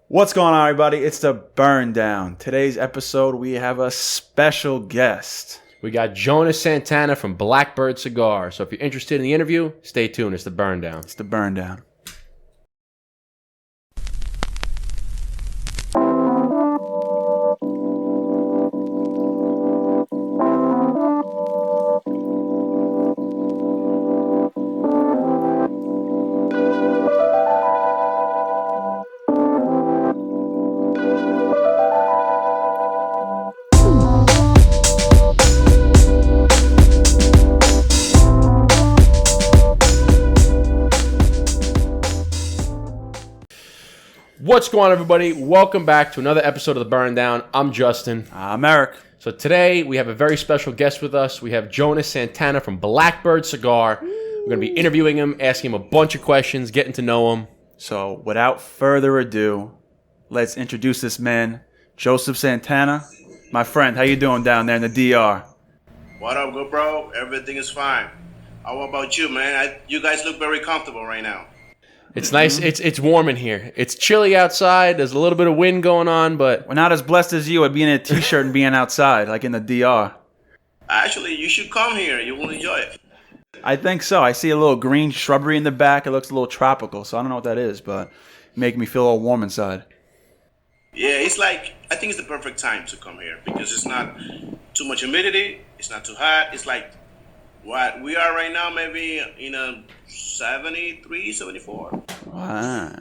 What's going on, everybody? It's the Burn Down. Today's episode, we have a special guest. We got Jonas Santana from Blackbird Cigar. So if you're interested in the interview, stay tuned. It's the Burn Down. It's the Burn Down. What's going on, everybody? Welcome back to another episode of the Burn Down. I'm Justin. I'm Eric. So today we have a very special guest with us. We have Jonas Santana from Blackbird Cigar. We're going to be interviewing him, asking him a bunch of questions, getting to know him. So without further ado, let's introduce this man, Joseph Santana. My friend, how you doing down there in the DR? What up, good bro? Everything is fine. How about you, man? You guys look very comfortable right now. It's nice. It's warm in here. It's chilly outside. There's a little bit of wind going on, but We're not as blessed as you at being in a t-shirt and being outside, like in the DR. Actually, you should come here. You will enjoy it. I think so. I see a little green shrubbery in the back. It looks a little tropical, so I don't know what that is, but it makes me feel a little warm inside. Yeah, it's like, I think it's the perfect time to come here because it's not too much humidity. It's not too hot. It's like what we are right now, maybe in a 73, 74. Wow.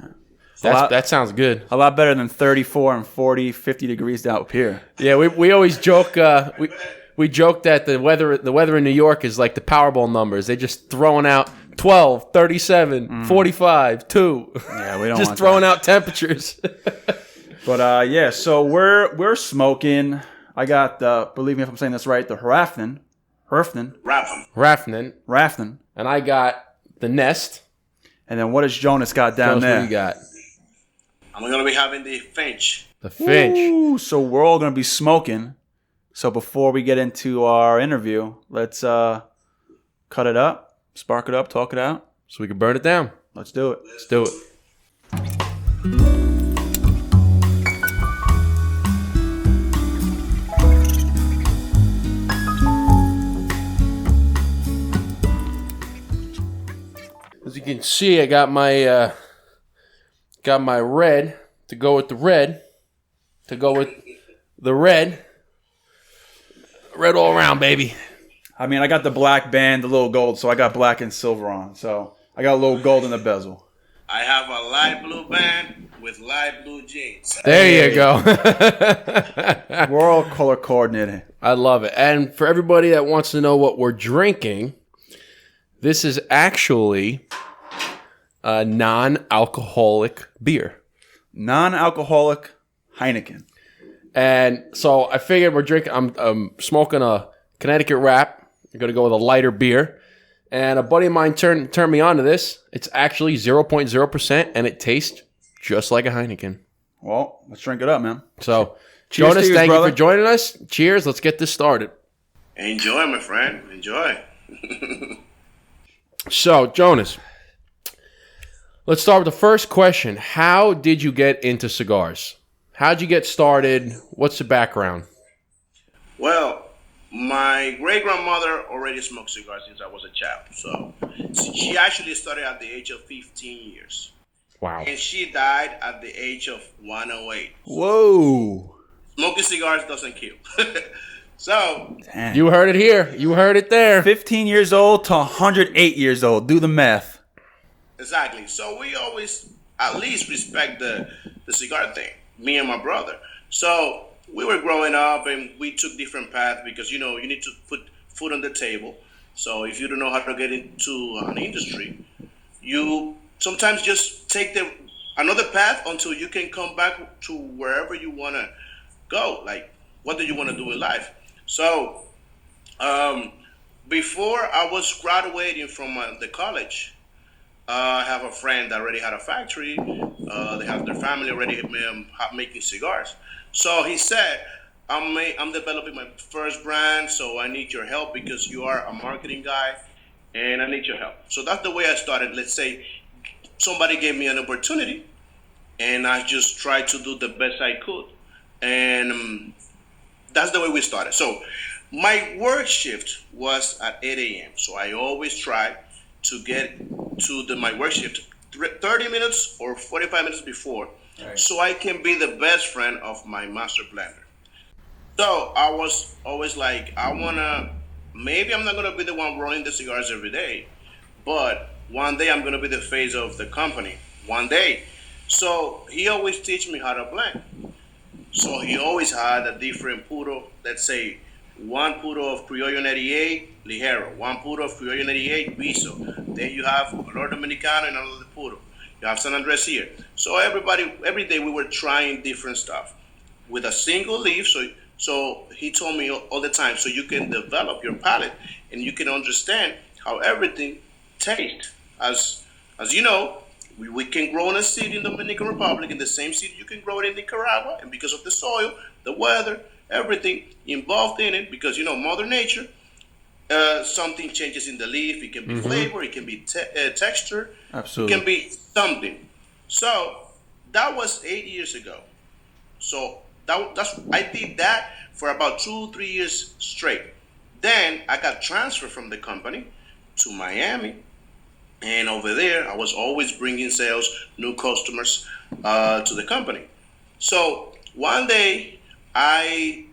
that sounds good. A lot better than 34 and 40, 50 degrees down up here. Yeah, we always joke. We joke that the weather in New York is like the Powerball numbers. They're just throwing out 12, 37, 45, 2. Yeah, we don't just want throwing that. out temperatures. But yeah, so we're smoking. I got believe me if I'm saying this right, the Hrafn. Hrafn. And I got the Nest. And then what does Jonas got down Jonas, there? what you got? I'm going to be having the Finch. The Finch. Ooh, so we're all gonna be smoking. So before we get into our interview, let's cut it up, spark it up, talk it out. So we can burn it down. Let's do it. Let's do it. As you can see, I got my red to go with the red, red all around, baby. I mean, I got the black band, the little gold, so I got black and silver on. So I got a little gold in the bezel. I have a light blue band with light blue jeans. There you go. We're all color coordinated. I love it. And for everybody that wants to know what we're drinking, this is actually a non-alcoholic beer. Non-alcoholic Heineken. And so I figured we're drinking. I'm smoking a Connecticut Wrap. I'm gonna go with a lighter beer. And a buddy of mine turned me on to this. It's actually 0.0%, and it tastes just like a Heineken. Well, let's drink it up, man. So, Cheers Jonas, to you, thank brother. you for joining us. Cheers. Let's get this started. Enjoy, my friend. Enjoy. So, Jonas, let's start with the first question. How did you get into cigars? How'd you get started? What's the background? Well, my great-grandmother already smoked cigars since I was a child. So she actually started at the age of 15 years. Wow. And she died at the age of 108. Whoa. Smoking cigars doesn't kill. So, Damn. You heard it here. You heard it there. 15 years old to 108 years old. Do the math. exactly. So we always at least respect the cigar thing, me and my brother. So we were growing up and we took different paths because, you know, you need to put food on the table. So if you don't know how to get into an industry, you sometimes just take another path until you can come back to wherever you want to go. Like, what do you want to do in life? So before I was graduating from the college, I have a friend that already had a factory. They have their family already making cigars. So he said, I'm developing my first brand, so I need your help because you are a marketing guy, and I need your help. So that's the way I started. Let's say somebody gave me an opportunity, and I just tried to do the best I could, and that's the way we started. So my work shift was at 8 a.m. So I always try to get to my work shift 30 minutes or 45 minutes before, Right. so I can be the best friend of my master blender. So I was always like, I wanna, maybe I'm not gonna be the one rolling the cigars every day, but one day I'm gonna be the face of the company. One day. So he always teach me how to blend. So he always had a different puro. Let's say one puro of Criollo 98 Ligero, one puro of Criollo 98 Viso. Then you have Olor Dominicano and another puro. You have San Andres here. So every day we were trying different stuff with a single leaf. So he told me all the time, so you can develop your palate and you can understand how everything tastes. As you know, we can grow in a seed in the Dominican Republic, in the same seed you can grow it in Nicaragua, and because of the soil, the weather, everything involved in it, because Mother Nature, something changes in the leaf. It can be flavor, it can be texture, Absolutely. it can be something. So that was 8 years ago. So I did that for about 2-3 years straight. Then I got transferred from the company to Miami, and over there I was always bringing sales, new customers to the company. So one day I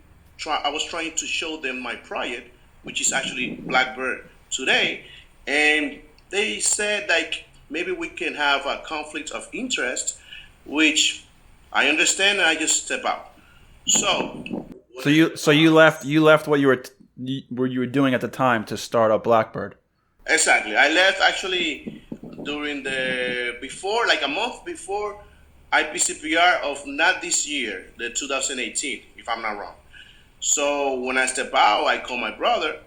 was trying to show them my project, which is actually Blackbird today, and they said like maybe we can have a conflict of interest, which I understand, and I just step out. So So you left what you were doing at the time to start up Blackbird. exactly, I left actually during the before like a month before IPCPR of not this year, the 2018, if I'm not wrong. So when I step out, I call my brother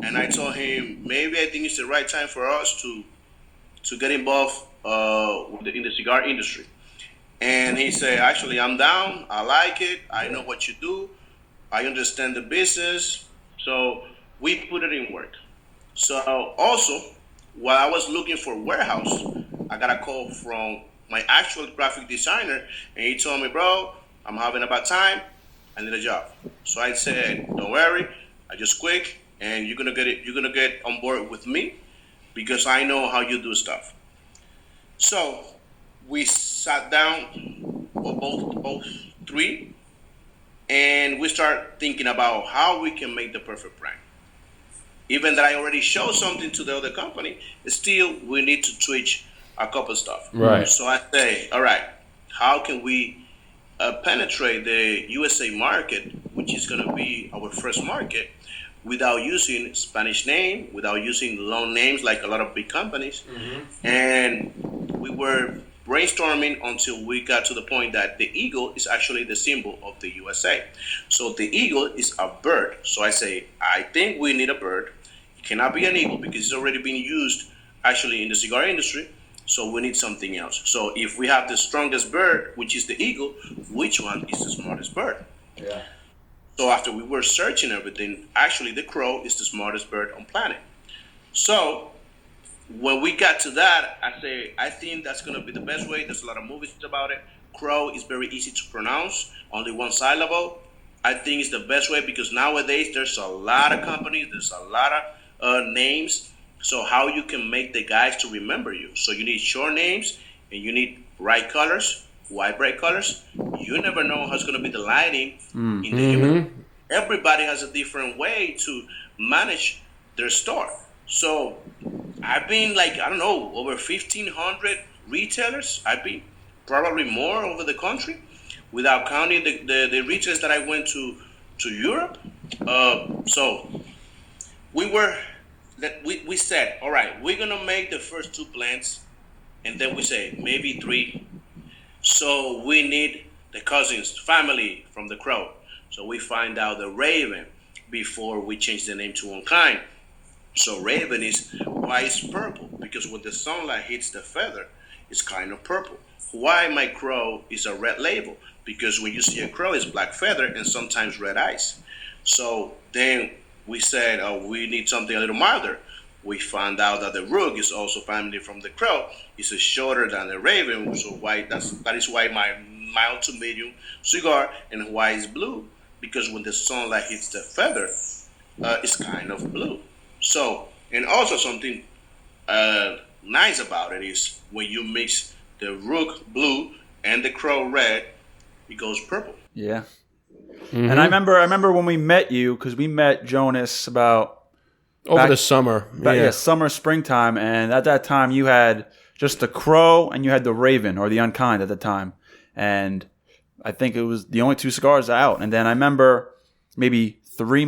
and I told him maybe I think it's the right time for us to get involved in the cigar industry. And he said, actually, I'm down. I like it. I know what you do. I understand the business. So we put it in work. So also, while I was looking for warehouse, I got a call from my actual graphic designer, and he told me, bro, I'm having a bad time. I need a job. So I said, don't worry. I just quit, and you're gonna get it. You're gonna get on board with me because I know how you do stuff. So we sat down, both three, and we start thinking about how we can make the perfect brand. Even that I already showed something to the other company, still we need to switch a couple stuff. Right. So I say, all right, how can we penetrate the USA market, which is going to be our first market, without using Spanish name, without using long names like a lot of big companies. And we were brainstorming until we got to the point that the eagle is actually the symbol of the USA. So the eagle is a bird. So I say, I think we need a bird. It cannot be an eagle because it's already been used actually in the cigar industry. So we need something else. So if we have the strongest bird, which is the eagle, which one is the smartest bird? Yeah. So after we were searching everything, actually the crow is the smartest bird on planet. So when we got to that, I say, I think that's going to be the best way. There's a lot of movies about it. Crow is very easy to pronounce, only one syllable. I think it's the best way because nowadays there's a lot of companies, there's a lot of names. So how you can make the guys to remember you. So you need short names and you need bright colors, white bright colors. You never know how's going to be the lighting in the image. Everybody has a different way to manage their store. So I've been like, I don't know, over 1,500 retailers. I've been probably more over the country without counting the retailers that I went to Europe. So we said, all right, we're going to make the first 2 plants and then we say maybe 3. So we need the cousins, family from the crow. So we find out the raven before we change the name to Unkind. So raven is why it's purple because when the sunlight hits the feather, it's kind of purple. Why my crow is a red label because when you see a crow, it's black feather and sometimes red eyes. So then we said, oh, we need something a little milder. we found out that the rook is also family from the crow. It's shorter than the raven, so that is why my mild to medium cigar and why it's blue, because when the sunlight hits the feather, it's kind of blue. So, and also something nice about it is when you mix the rook blue and the crow red, it goes purple. Yeah. Mm-hmm. And I remember when we met you, because we met Jonas about over the summer. Summer, springtime, and at that time you had just the crow and you had the raven or the unkind at the time, and I think it was the only two cigars out. And then I remember maybe 4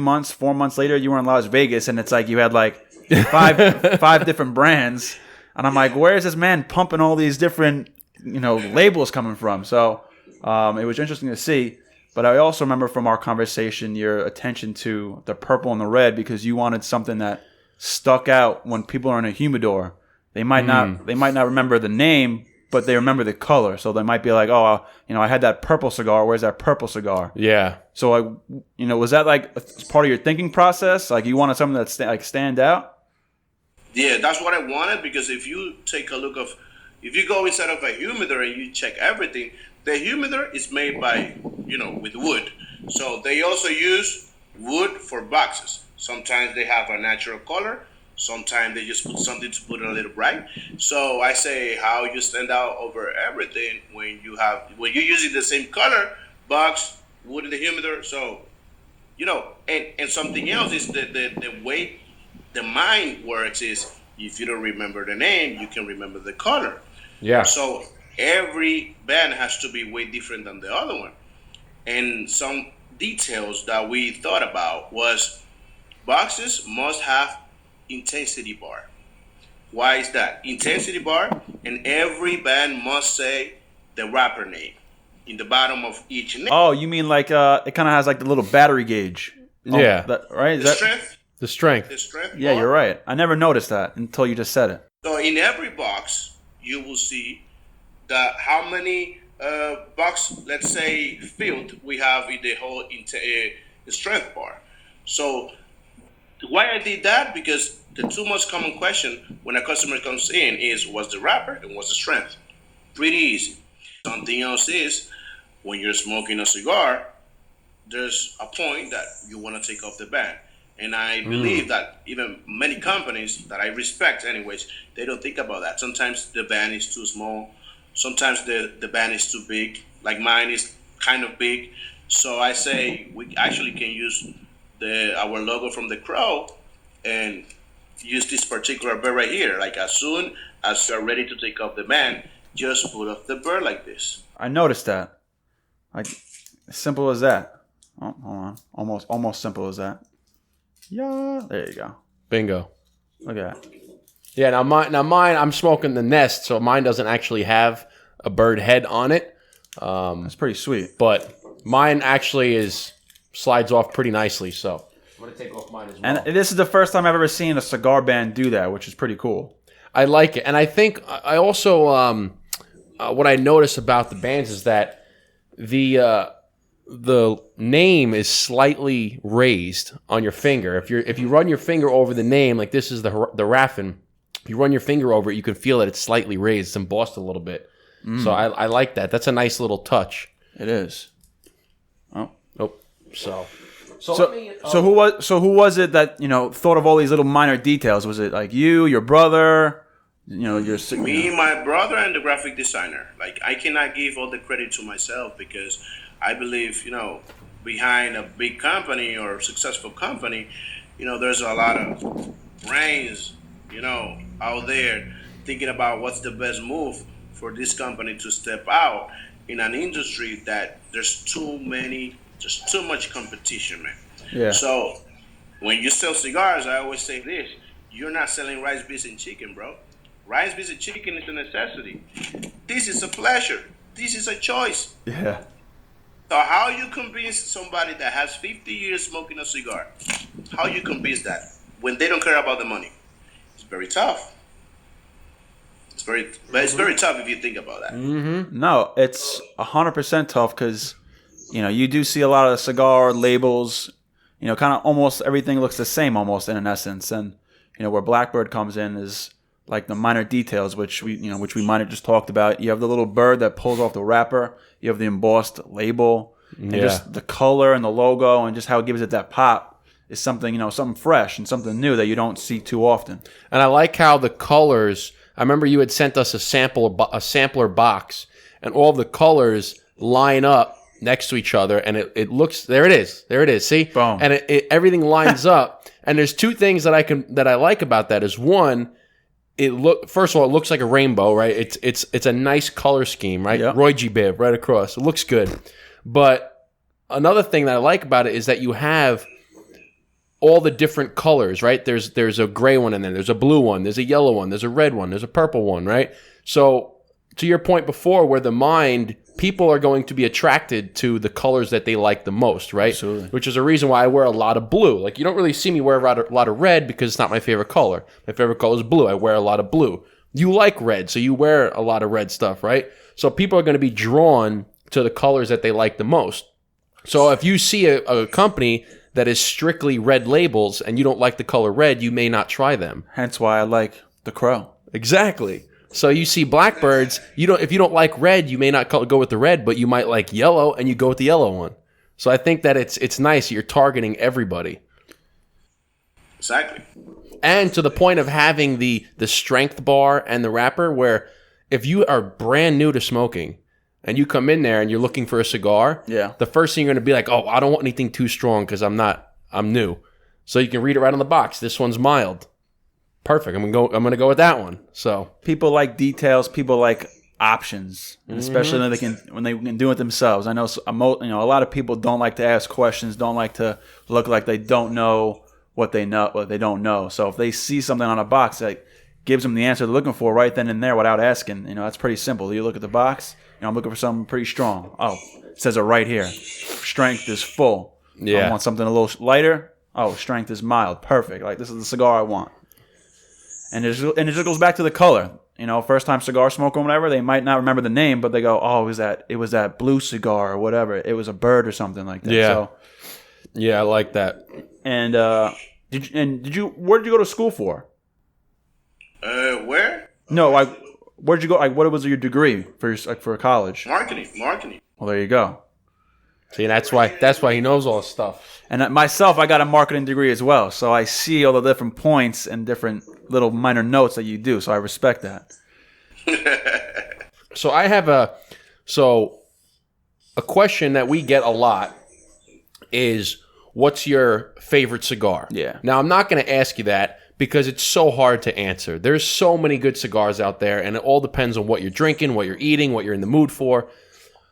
months later, you were in Las Vegas, and it's like you had like five different brands, and I'm like, where is this man pumping all these different labels coming from? So it was interesting to see. But I also remember from our conversation your attention to the purple and the red, because you wanted something that stuck out when people are in a humidor. They might not remember the name, but they remember the color. So they might be like, oh, I had that purple cigar. Where's that purple cigar? Yeah. So was that like part of your thinking process? Like you wanted something that stand out? Yeah, that's what I wanted, because if you take a look if you go inside of a humidor and you check everything, the humidor is made by, with wood. So they also use wood for boxes. Sometimes they have a natural color. Sometimes they just put something to put it a little bright. So I say how you stand out over everything when you're using the same color box, wood in the humidor. So, and something else is the way the mind works is if you don't remember the name, you can remember the color. Yeah. So every band has to be way different than the other one. And some details that we thought about was boxes must have intensity bar. Why is that? Intensity bar, and every band must say the rapper name in the bottom of each name. Oh, you mean like it kind of has like the little battery gauge? Yeah. Right? Strength. The strength. The strength. Yeah, bar. you're right. I never noticed that until you just said it. So in every box, you will see how many box, let's say, filled we have in the whole strength bar. So why I did that? Because the two most common question when a customer comes in is, what's the wrapper and what's the strength? Pretty easy. Something else is, when you're smoking a cigar, there's a point that you want to take off the band. And I believe that even many companies that I respect anyways, they don't think about that. Sometimes the band is too small. Sometimes the band is too big. Like mine is kind of big. So I say we actually can use our logo from the crow and use this particular bird right here. Like as soon as you're ready to take off the band, just put off the bird like this. I noticed that. Like, simple as that. Oh, hold on. Almost simple as that. Yeah, there you go. Bingo. Look at that. Yeah, now mine, I'm smoking the Nest, so mine doesn't actually have a bird head on it. That's pretty sweet. But mine actually slides off pretty nicely, so I'm going to take off mine as well. And this is the first time I've ever seen a cigar band do that, which is pretty cool. I like it. And I think I also, what I notice about the bands is that the name is slightly raised on your finger. If you run your finger over the name, like this is the Hrafn, if you run your finger over it, you can feel that it's slightly raised. It's embossed a little bit. So I like that. That's a nice little touch. It is. Oh. So who was it that thought of all these little minor details? Was it like you, your brother, me, my brother, and the graphic designer? Like I cannot give all the credit to myself because I believe behind a big company or successful company, there's a lot of brains, out there thinking about what's the best move for this company to step out in an industry that there's too much competition, man. Yeah. So when you sell cigars, I always say this: you're not selling rice, beans, and chicken, bro. Rice, beans, and chicken is a necessity. This is a pleasure. This is a choice. Yeah. So how you convince somebody that has 50 years smoking a cigar? How you convince that when they don't care about the money? It's very tough. It's very tough if you think about that. Mm-hmm. No, it's 100% tough because, you do see a lot of cigar labels, kind of almost everything looks the same almost in an essence. And, where Blackbird comes in is like the minor details, which we might have just talked about. You have the little bird that pulls off the wrapper. You have the embossed label, and just the color and the logo, and just how it gives it that pop is something, something fresh and something new that you don't see too often. And I like how the colors. I remember you had sent us a sampler box, and all the colors line up next to each other, and it looks. There it is. See, boom, and everything lines up. And there's two things that I like about that. Is one. First of all, it looks like a rainbow, right? It's a nice color scheme, right? Yep. Roy G. Biv right across. It looks good. But another thing that I like about it is that you have all the different colors, right? There's a gray one in there. There's a blue one. There's a yellow one. There's a red one. There's a purple one, right? So to your point before, where the mind, people are going to be attracted to the colors that they like the most, right? Absolutely. Which is a reason why I wear a lot of blue. Like, you don't really see me wear a lot of red because it's not my favorite color. My favorite color is blue. I wear a lot of blue. You like red, so you wear a lot of red stuff, right? So people are going to be drawn to the colors that they like the most. So if you see a company that is strictly red labels and you don't like the color red, you may not try them. Hence why I like the Crow. Exactly. So you see Blackbirds, if you don't like red, you may not go with the red, but you might like yellow and you go with the yellow one. So I think that it's nice. You're targeting everybody. Exactly. And to the point of having the strength bar and the wrapper, where if you are brand new to smoking and you come in there and you're looking for a cigar, the first thing you're going to be like, oh, I don't want anything too strong because I'm new. So you can read it right on the box. This one's mild. Perfect. I'm gonna go with that one. So people like details. People like options, and especially when they can do it themselves. I know a lot of people don't like to ask questions. Don't like to look like they don't know what they don't know. So if they see something on a box that gives them the answer they're looking for right then and there without asking, that's pretty simple. You look at the box. I'm looking for something pretty strong. Oh, it says it right here. Strength is full. I want something a little lighter. Oh, strength is mild. Perfect. Like, this is the cigar I want. And it just goes back to the color. First time cigar smoker or whatever, they might not remember the name, but they go, oh, it was that blue cigar or whatever. It was a bird or something like that. Yeah. So, yeah, I like that. And where did you go to school for? Where? No, where'd you go? What was your degree for college? Marketing. Well, there you go. See, that's why he knows all this stuff. And myself, I got a marketing degree as well, so I see all the different points and different little minor notes that you do. So I respect that. So I have a question that we get a lot is, what's your favorite cigar? Yeah. Now, I'm not going to ask you that because it's so hard to answer. There's so many good cigars out there, and it all depends on what you're drinking, what you're eating, what you're in the mood for.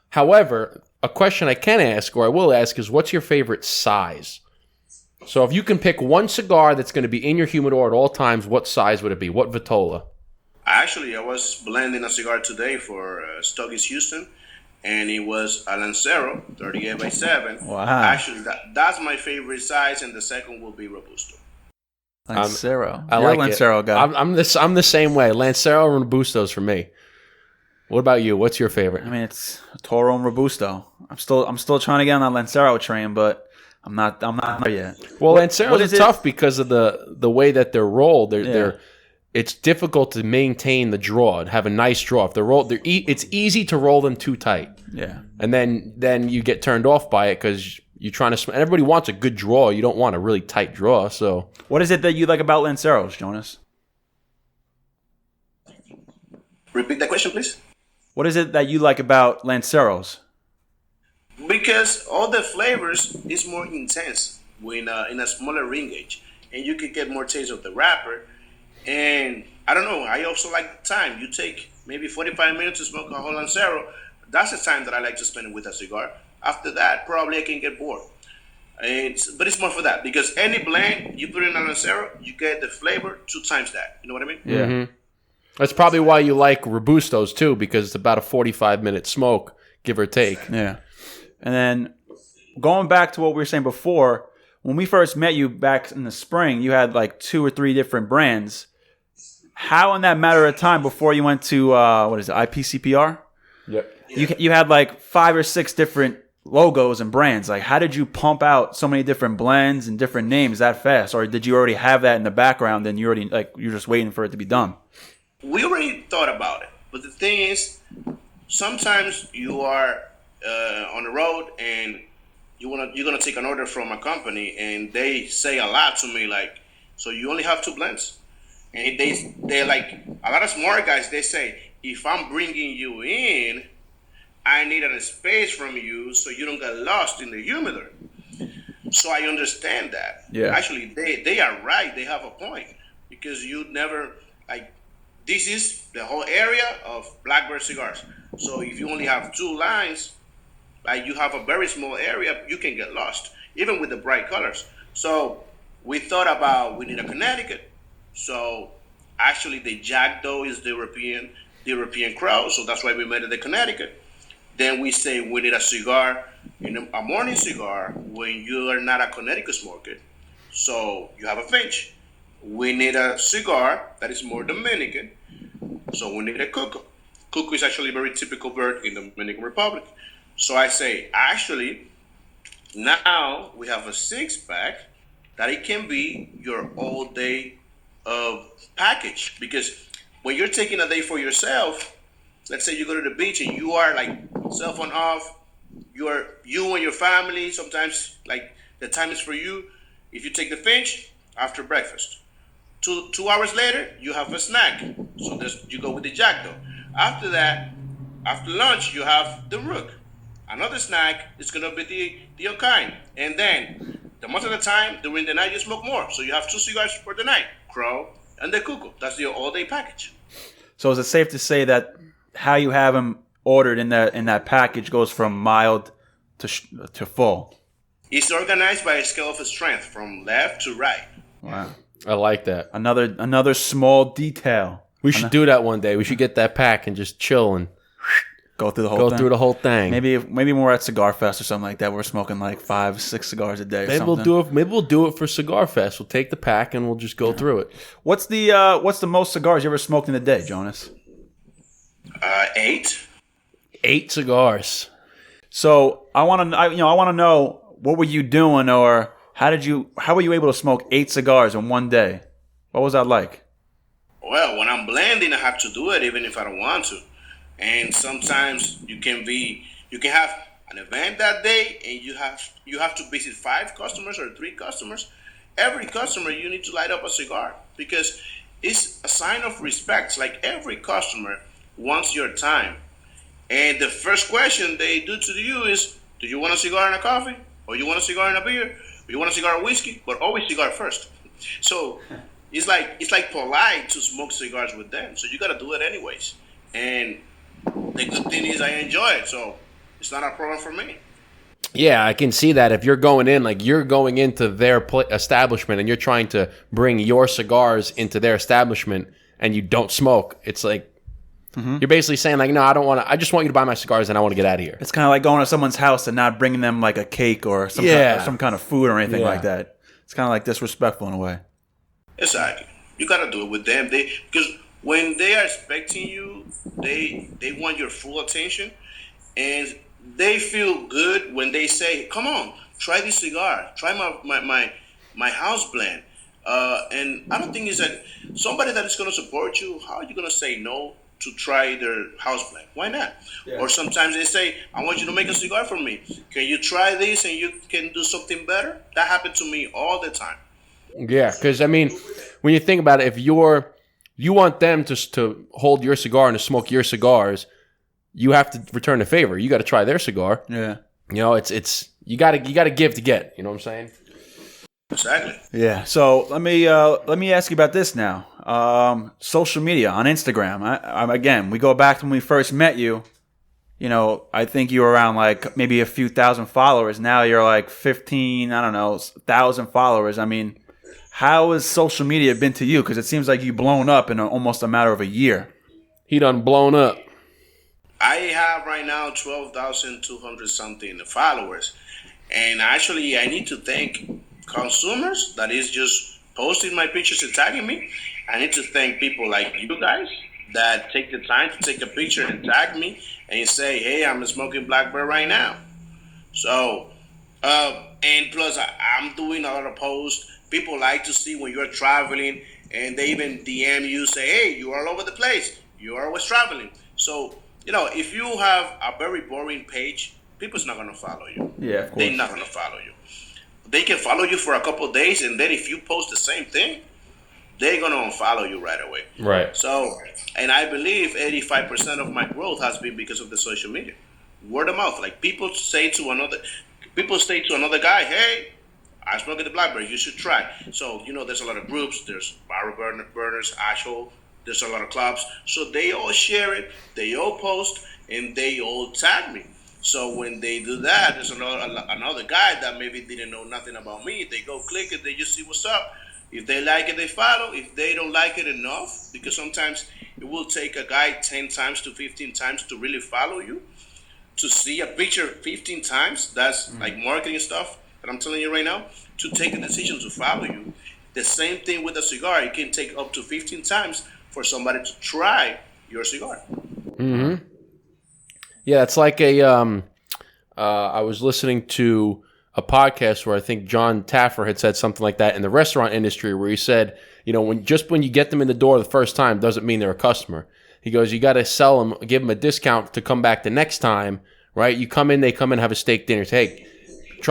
However, a question I can ask, or I will ask, is what's your favorite size? So if you can pick one cigar that's going to be in your humidor at all times, what size would it be? What Vitola? Actually, I was blending a cigar today for Stuggies Houston, and it was a Lancero 38 by 7. Wow. Actually, that's my favorite size, and the second will be Robusto. Lancero. I You're like a Lancero it. guy. I'm the same way. Lancero and Robusto's for me. What about you? What's your favorite? I mean, it's Toro and Robusto. I'm still trying to get on that Lancero train, but I'm not there yet. Well, Lanceros are tough tough because of the way that they're rolled. It's difficult to maintain the draw, have a nice draw. If they're rolled, it's easy to roll them too tight. Yeah. And then you get turned off by it because you're trying to. And everybody wants a good draw. You don't want a really tight draw. So, what is it that you like about Lanceros, Jonas? Repeat that question, please. What is it that you like about Lanceros? Because all the flavors is more intense when in a smaller ring gauge, and you could get more taste of the wrapper. And I don't know, I also like the time. You take maybe 45 minutes to smoke a whole Lancero. That's the time that I like to spend with a cigar. After that, probably I can get bored. But it's more for that, because any blend you put in a Lancero, you get the flavor 2 times that. You know what I mean? Yeah. Mm-hmm. That's probably why you like Robustos too, because it's about a 45-minute smoke, give or take. Yeah. And then going back to what we were saying before, when we first met you back in the spring, you had like 2 or 3 different brands. How in that matter of time before you went to, IPCPR? Yep. You had like 5 or 6 different logos and brands. Like, how did you pump out so many different blends and different names that fast? Or did you already have that in the background and you're just waiting for it to be done? We already thought about it, but the thing is, sometimes you are on the road and you're gonna take an order from a company and they say a lot to me, like, so you only have 2 blends, and they're like, a lot of smart guys, they say, if I'm bringing you in, I need a space from you so you don't get lost in the humidor. So I understand that. Yeah. Actually, they are right. They have a point, because you never, like, this is the whole area of Blackbird Cigars. So if you only have 2 lines, like, you have a very small area, you can get lost, even with the bright colors. So we thought about, we need a Connecticut. So actually the Jackdaw is the European crow, so that's why we made it the Connecticut. Then we say we need a cigar, a morning cigar, when you are not a Connecticut smoker. So you have a Finch. We need a cigar that is more Dominican, so we need a Cuckoo. Cuckoo is actually a very typical bird in the Dominican Republic. So I say, actually, now we have a 6-pack that it can be your all-day package. Because when you're taking a day for yourself, let's say you go to the beach and you are like cell phone off, you and your family, sometimes like the time is for you. If you take the Finch after breakfast, 2 hours later, you have a snack. So you go with the Jackdaw. After that, after lunch, you have the Rook. Another snack is going to be the Okine. And then, the most of the time, during the night, you smoke more. So you have 2 cigars for the night, Crow and the Cuckoo. That's the all-day package. So is it safe to say that how you have them ordered in that package goes from mild to full? It's organized by a scale of strength from left to right. Wow. I like that. Another small detail. We should do that one day. We should get that pack and just chill and go through the whole thing. Maybe when we're at Cigar Fest or something like that, we're smoking like 5-6 cigars a day. Maybe we'll do it for Cigar Fest. We'll take the pack and we'll just go through it. What's the most cigars you ever smoked in a day, Jonas? 8. 8 cigars. So I want to know, what were you doing, or how were you able to smoke 8 cigars in one day? What was that like? Well, when I'm blending, I have to do it even if I don't want to. And sometimes you can have an event that day, and you have to visit 5 customers or 3 customers. Every customer, you need to light up a cigar, because it's a sign of respect. Like, every customer wants your time, and the first question they do to you is, do you want a cigar and a coffee, or you want a cigar and a beer, or you want a cigar and whiskey? But always cigar first. So it's like polite to smoke cigars with them. So you got to do it anyways. And the good thing is I enjoy it, so it's not a problem for me. Yeah, I can see that. If you're going into their establishment and you're trying to bring your cigars into their establishment and you don't smoke, it's like, you're basically saying, like, no, I don't want to. I just want you to buy my cigars and I want to get out of here. It's kind of like going to someone's house and not bringing them like a cake or some kind of food or anything like that. It's kind of like disrespectful in a way. Exactly. You got to do it with them. Because when they are expecting you, they want your full attention, and they feel good when they say, "Come on, try this cigar. Try my house blend." And I don't think it's like somebody that is going to support you. How are you going to say no to try their house blend? Why not? Yeah. Or sometimes they say, "I want you to make a cigar for me. Can you try this and you can do something better?" That happened to me all the time. Yeah, because I mean, when you think about it, if you want them to hold your cigar and to smoke your cigars, you have to return the favor. You got to try their cigar. Yeah, it's you got to give to get. You know what I'm saying? Exactly. Yeah. So let me ask you about this now. Social media on Instagram. Again, we go back to when we first met you. You know, I think you were around like maybe a few thousand followers. Now you're like 1,000 followers. I mean, how has social media been to you? Because it seems like you've blown up in almost a matter of a year. He done blown up. I have right now 12,200 something followers. And actually, I need to thank consumers that is just posting my pictures and tagging me. I need to thank people like you guys that take the time to take a picture and tag me and say, "Hey, I'm smoking Blackbird right now." So, and plus, I'm doing a lot of posts. People like to see when you're traveling, and they even DM you, say, "Hey, you are all over the place. You are always traveling." So, if you have a very boring page, people's not gonna follow you. Yeah, of course. They're not gonna follow you. They can follow you for a couple of days, and then if you post the same thing, they're gonna unfollow you right away. Right. So, and I believe 85% of my growth has been because of the social media, word of mouth. Like people say to another guy, "Hey, I smoke at the Blackbird. You should try." So there's a lot of groups. There's barrel burners, actual. There's a lot of clubs. So they all share it. They all post, and they all tag me. So when they do that, there's another guy that maybe didn't know nothing about me. They go click it. They just see what's up. If they like it, they follow. If they don't like it enough, because sometimes it will take a guy 10 times to 15 times to really follow you. To see a picture 15 times, that's like marketing stuff that I'm telling you right now, to take a decision to follow you. The same thing with a cigar. It can take up to 15 times for somebody to try your cigar. Mm-hmm. Yeah, it's like I was listening to a podcast where I think John Taffer had said something like that in the restaurant industry, where he said, when you get them in the door the first time doesn't mean they're a customer. He goes, you got to sell them, give them a discount to come back the next time, right? You come in, they come in, have a steak dinner. Say, hey,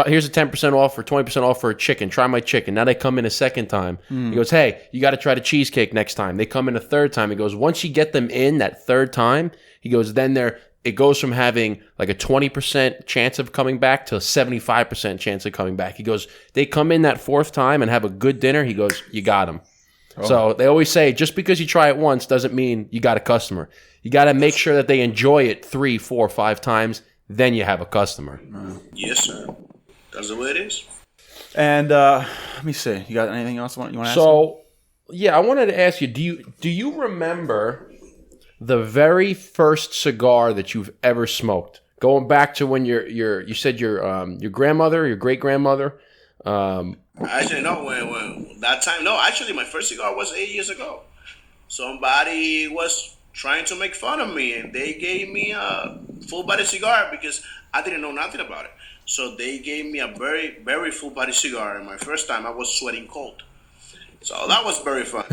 here's a 10% off or 20% off for a chicken. Try my chicken. Now they come in a second time. He goes, hey, you got to try the cheesecake next time. They come in a third time. He goes, once you get them in that third time, he goes, then it goes from having like a 20% chance of coming back to a 75% chance of coming back. He goes, they come in that fourth time and have a good dinner. He goes, you got them. Oh. So they always say, just because you try it once doesn't mean you got a customer. You got to make sure that they enjoy it 3, 4, 5 times. Then you have a customer. Yes, sir. That's the way it is. And let me see. You got anything else you want to ask? So, yeah, I wanted to ask you, do you remember the very first cigar that you've ever smoked? Going back to when you said your grandmother, your great grandmother. Actually, no. When that time, no. Actually, my first cigar was 8 years ago. Somebody was trying to make fun of me, and they gave me a full body cigar because I didn't know nothing about it. So they gave me a very, very full body cigar, and my first time I was sweating cold. So that was very fun.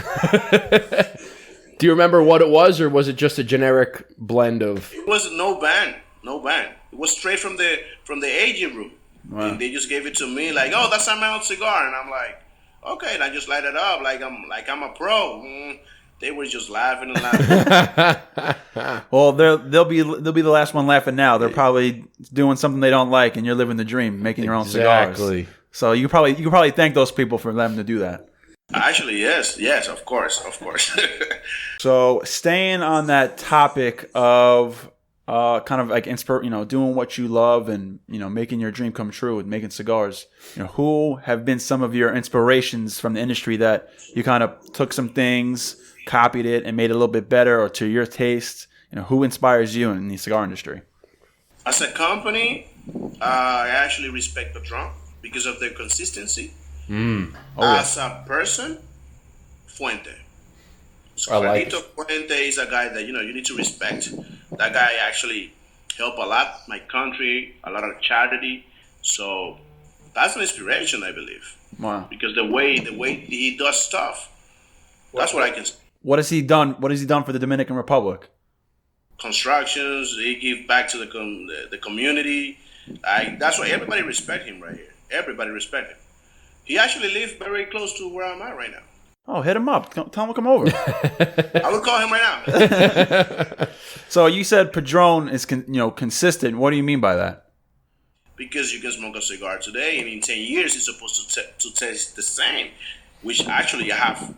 Do you remember what it was, or was it just a generic blend of? It was no band. It was straight from the aging room. Wow. And they just gave it to me like, "Oh, that's a mild cigar," and I'm like, "Okay," and I just light it up like I'm a pro. They were just laughing and laughing. Well, they'll be the last one laughing now. They're probably doing something they don't like, and you're living the dream, making your own cigars. Exactly. So you can probably thank those people for letting them to do that. Actually, yes, of course. So staying on that topic of kind of like doing what you love and making your dream come true with making cigars. Who have been some of your inspirations from the industry that you kind of took some things, copied it, and made it a little bit better or to your taste? Who inspires you in the cigar industry? As a company, I actually respect Patron because of their consistency. As a person, Fuente. So Carlito Fuente is a guy that you need to respect. That guy actually helped a lot, my country, a lot of charity. So that's an inspiration, I believe. Wow. Because the way he does stuff, that's what I can say. What has he done? What has he done for the Dominican Republic? Constructions. He give back to the community. That's why everybody respect him right here. Everybody respect him. He actually lives very close to where I'm at right now. Oh, hit him up. Tell him to come over. I will call him right now. So you said Padron is consistent. What do you mean by that? Because you can smoke a cigar today, and in 10 years it's supposed to taste the same. Which actually I have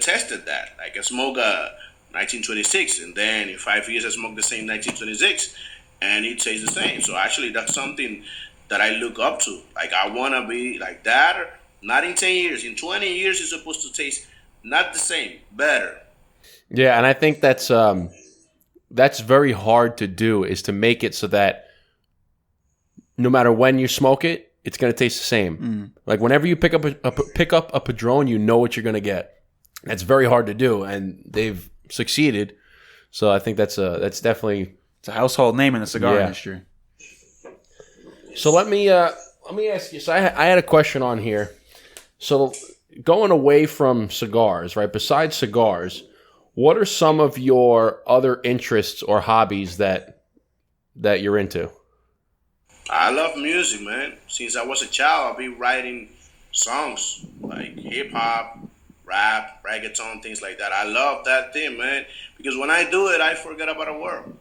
tested that. I can smoke a 1926, and then in 5 years I smoke the same 1926, and it tastes the same. So actually that's something that I look up to. Like I want to be like that. Not in 10 years. In 20 years, it's supposed to taste not the same, better. Yeah, and I think that's very hard to do, is to make it so that no matter when you smoke it, it's going to taste the same. Like whenever you pick up a Padron, you know what you're going to get. That's very hard to do, and they've succeeded. So I think that's definitely a household name in the cigar industry. So let me ask you. So I had a question on here. So going away from cigars, right? Besides cigars, what are some of your other interests or hobbies that you're into? I love music, man. Since I was a child, I've been writing songs like hip hop, rap, reggaeton, things like that. I love that thing, man, because when I do it, I forget about the world.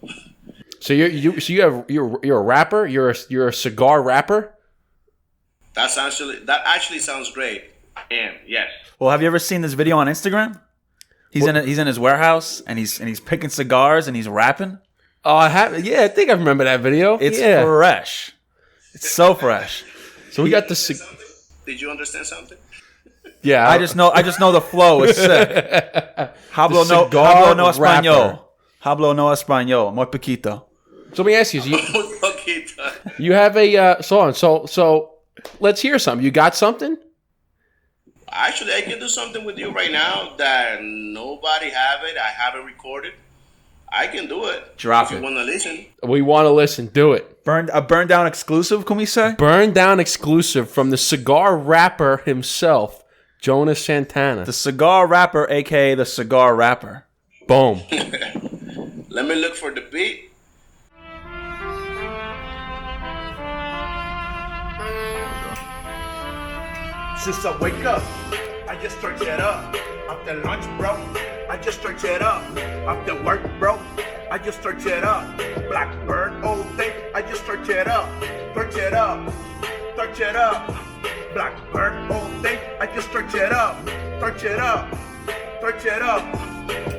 So you're a rapper. You're a cigar rapper. That actually sounds great. I am, yes. Well, have you ever seen this video on Instagram? He's in his warehouse and he's picking cigars and he's rapping. Oh, I have. Yeah, I think I remember that video. It's fresh. It's so fresh. So we got the. Did you understand something? Yeah, I just know the flow is sick. Hablo no español. Hablo no español. Muy poquito. So let me ask you. You have a song. So let's hear something. You got something? Actually, I can do something with you right now that nobody have it. I have it recorded. I can do it. Drop if it. You want to listen? We want to listen. Do it. Burn down exclusive, can we say? Burn down exclusive from the cigar rapper himself, Jonas Santana. The cigar rapper, a.k.a. the cigar rapper. Boom. Let me look for the beat. Since I wake up, I just stretch it up. After lunch, bro, I just stretch it up. After work, bro, I just stretch it up. Blackbird all day, I just stretch it up. Stretch it up, stretch it up. Blackbird all day, I just stretch it up. Stretch it up, stretch it up.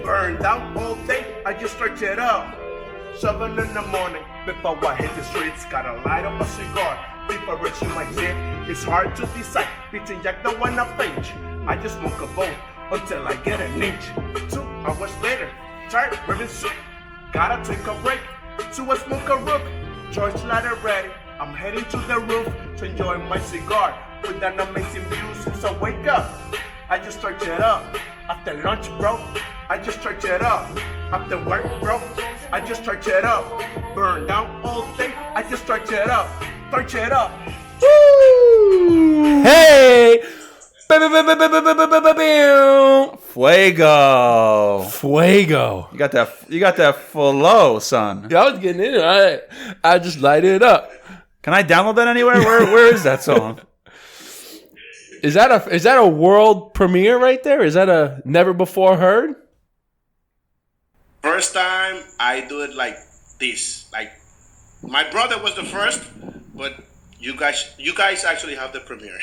Burn down all day, I just stretch it up. 7 in the morning, before I hit the streets, gotta light up a cigar. Before reaching my gym, it's hard to decide between Jack the one I pinch. I just smoke a bowl until I get an inch. 2 hours later, tired, ribbon soup. Gotta take a break to a smoke a rook. George lighter ready, I'm heading to the roof to enjoy my cigar with an amazing view. Since I wake up, I just stretch it up. After lunch, bro, I just stretch it up. After work, bro, I just stretch it up. Burn down all day, I just stretch it up. Stretch it up. Woo! Hey! Fuego. You got that flow, son. I was getting in it. I just light it up. Can I download that anywhere? Where is that song? Is that a world premiere right there? Is that a never before heard? First time I do it like this. Like my brother was the first, but you guys actually have the premiere.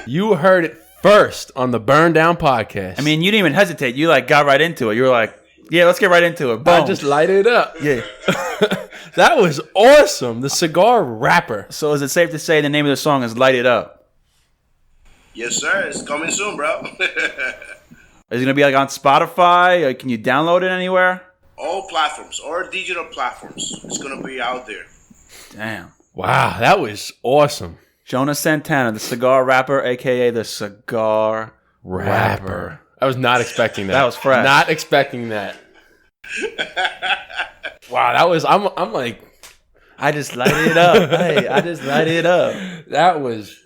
You heard it first on the Burn Down podcast. I mean, you didn't even hesitate. You got right into it. You were like, yeah, let's get right into it. Boom. I just lighted it up. Yeah. That was awesome. The cigar rapper. So is it safe to say the name of the song is Light It Up? Yes, sir. It's coming soon, bro. Is it going to be like on Spotify? Or can you download it anywhere? All platforms, or digital platforms. It's going to be out there. Damn. Wow, that was awesome. Jonas Santana, the cigar rapper, a.k.a. the cigar rapper. I was not expecting that. That was fresh. Not expecting that. Wow, that was, I'm like. I just lighted it up. Hey, I just lighted it up. That was.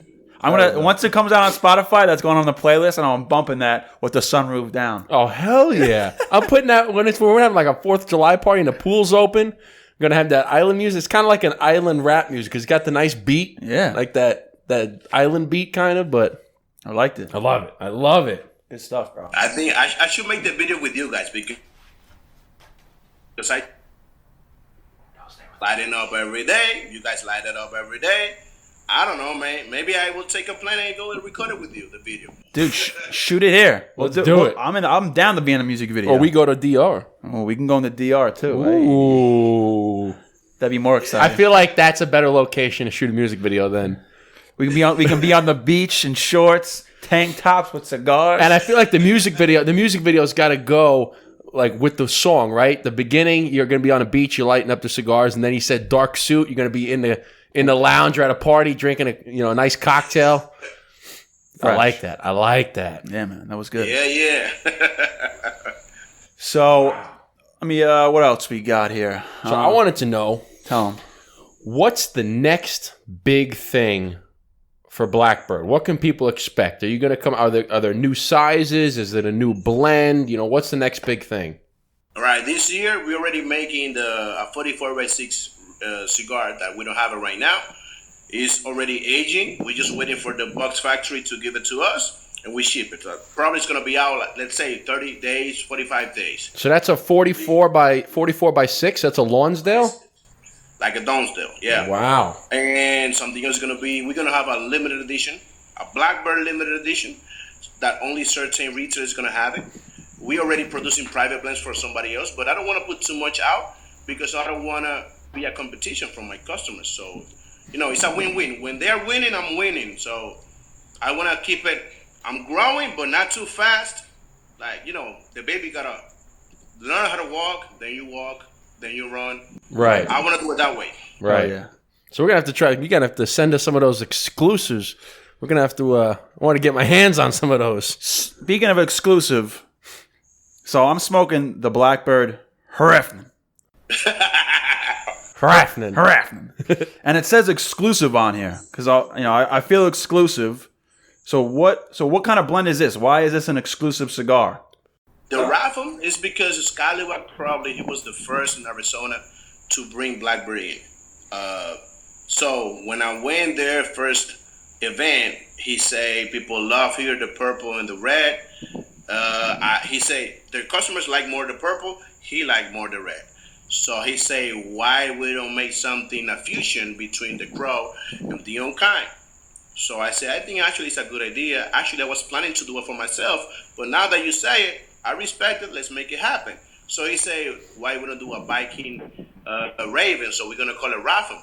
Once it comes out on Spotify, that's going on the playlist, and I'm bumping that with the sunroof down. Oh, hell yeah. I'm putting that, when we're having like a 4th of July party and the pool's open, I'm going to have that island music. It's kind of like an island rap music because it's got the nice beat. Yeah. Like that island beat kind of, but. I liked it. I love it. I love it. Good stuff, bro. I think I should make the video with you guys because I lighting up every day. You guys light it up every day. I don't know, man. Maybe I will take a plane and go and record it with you, the video. Dude, shoot it here. Let's do it. I'm down to be in a music video. Or we go to DR. Oh, we can go in the DR too. Ooh. Hey. That'd be more exciting. I feel like that's a better location to shoot a music video than. We can be on the beach in shorts, tank tops with cigars. And I feel like the music video's got to go like with the song, right? The beginning, you're going to be on a beach, you're lighting up the cigars, and then he said dark suit, you're going to be in the lounge or at a party drinking a nice cocktail. Fresh. I like that. Yeah, man, that was good. Yeah. So, what else we got here? So I wanted to know, Tell him. What's the next big thing for Blackbird? What can people expect? Are you going to come? Are there new sizes? Is it a new blend? What's the next big thing? All right, this year we're already making a 44x6 cigar that we don't have it right now. It's already aging. We're just waiting for the box factory to give it to us, and we ship it. So probably it's going to be out, let's say, 30 days, 45 days. So that's a 44 by 6. That's a Lonsdale? Like a Donsdale, yeah. Wow. And something else is going to be, we're going to have a limited edition, a Blackbird limited edition that only certain retailers are going to have it. We already producing private blends for somebody else, but I don't want to put too much out because I don't want to be a competition from my customers. So, it's a win-win. When they're winning, I'm winning. So I want to keep it, I'm growing, but not too fast. Like, the baby got to learn how to walk, then you run. Right. I want to do it that way. Right. Oh, yeah. So we're going to have to try, you're going to have to send us some of those exclusives. We're going to have to, I want to get my hands on some of those. Speaking of exclusive, so I'm smoking the Blackbird Hrafn. Hrafn. And it says exclusive on here because I feel exclusive. So what kind of blend is this? Why is this an exclusive cigar? The Hrafn is because Scallywag probably he was the first in Arizona to bring Blackbird in. So when I went there first event, he say people love here the purple and the red. He say their customers like more the purple. He like more the red. So he say why we don't make something a fusion between the Crow and the own kind. So I say I think actually it's a good idea. Actually I was planning to do it for myself, but now that you say it, I respect it. Let's make it happen. So he say, why we don't do a Viking, a Raven? So we're gonna call it Hrafn.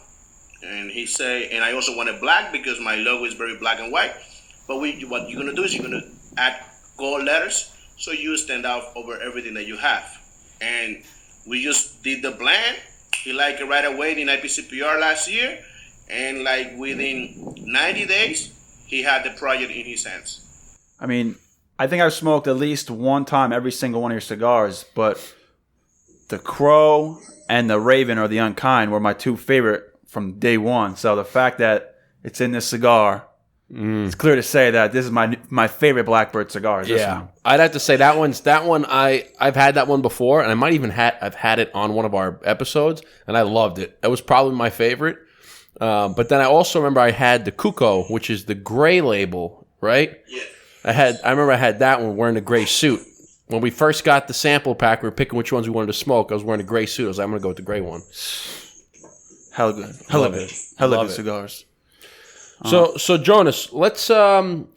And he say, and I also want it black because my logo is very black and white. But what you're gonna do is you're gonna add gold letters so you stand out over everything that you have. And we just did the blend. He liked it right away in IPCPR last year, and like within 90 days, he had the project in his hands. I mean, I think I've smoked at least one time every single one of your cigars, but the Crow and the Raven or the Unkind were my two favorite from day one. So the fact that it's in this cigar, it's clear to say that this is my favorite Blackbird cigar. Is this one. I'd have to say that one. I've had that one before, and I might even I've had it on one of our episodes, and I loved it. That was probably my favorite. But then I also remember I had the Cuco, which is the gray label, right? Yeah. I remember I had that one wearing a gray suit. When we first got the sample pack, we were picking which ones we wanted to smoke. I was wearing a gray suit. I was like, I'm going to go with the gray one. Hella good. Love it. Hella Love good it. cigars. So Jonas, let's so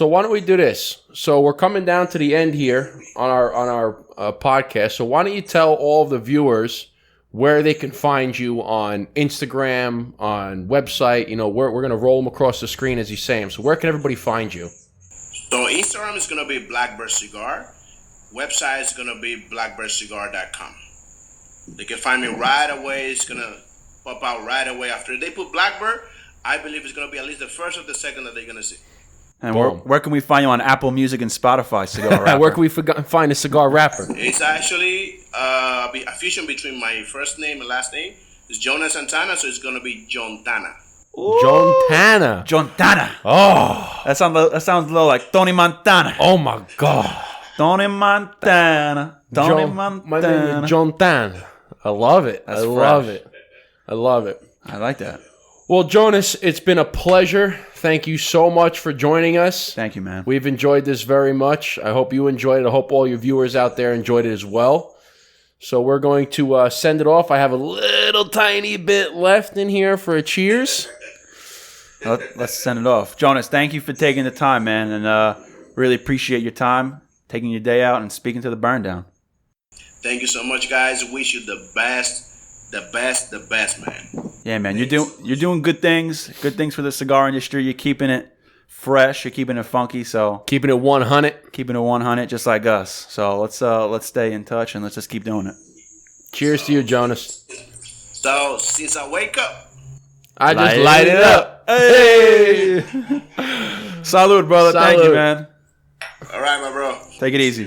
why don't we do this? So we're coming down to the end here on our podcast. So why don't you tell all of the viewers where they can find you on Instagram, on website? We're going to roll them across the screen as you say them. So where can everybody find you? So Instagram is going to be Blackbird Cigar. Website is going to be blackbirdcigar.com. They can find me right away. It's going to pop out right away. After they put Blackbird, I believe it's going to be at least the first or the second that they're going to see. And where can we find you on Apple Music and Spotify, Cigar Rapper? Where can we find a cigar rapper? It's actually a fusion between my first name and last name. It's Jonas Santana, so it's going to be Jontana. Jontana. Jontana. Oh. That sounds a little like Tony Montana. Oh, my God. Tony Montana. Tony Montana. My name is Jontana. I love it. That's I love fresh. it. I love it. I like that. Well, Jonas, it's been a pleasure. Thank you so much for joining us. Thank you, man. We've enjoyed this very much. I hope you enjoyed it. I hope all your viewers out there enjoyed it as well. So we're going to send it off. I have a little tiny bit left in here for a cheers. Let's send it off. Jonas, thank you for taking the time, man, and really appreciate your time, taking your day out and speaking to the Burn Down. Thank you so much, guys. Wish you the best, man. Yeah, man, you're doing good things for the cigar industry. You're keeping it fresh, you're keeping it funky, so Keeping it 100. keeping it 100 just like us. So let's stay in touch and let's just keep doing it. Cheers to you, Jonas. So since I wake up, I just light it up. Hey! Salud, brother. Thank you, Salud. man. all right, my bro. Take it easy.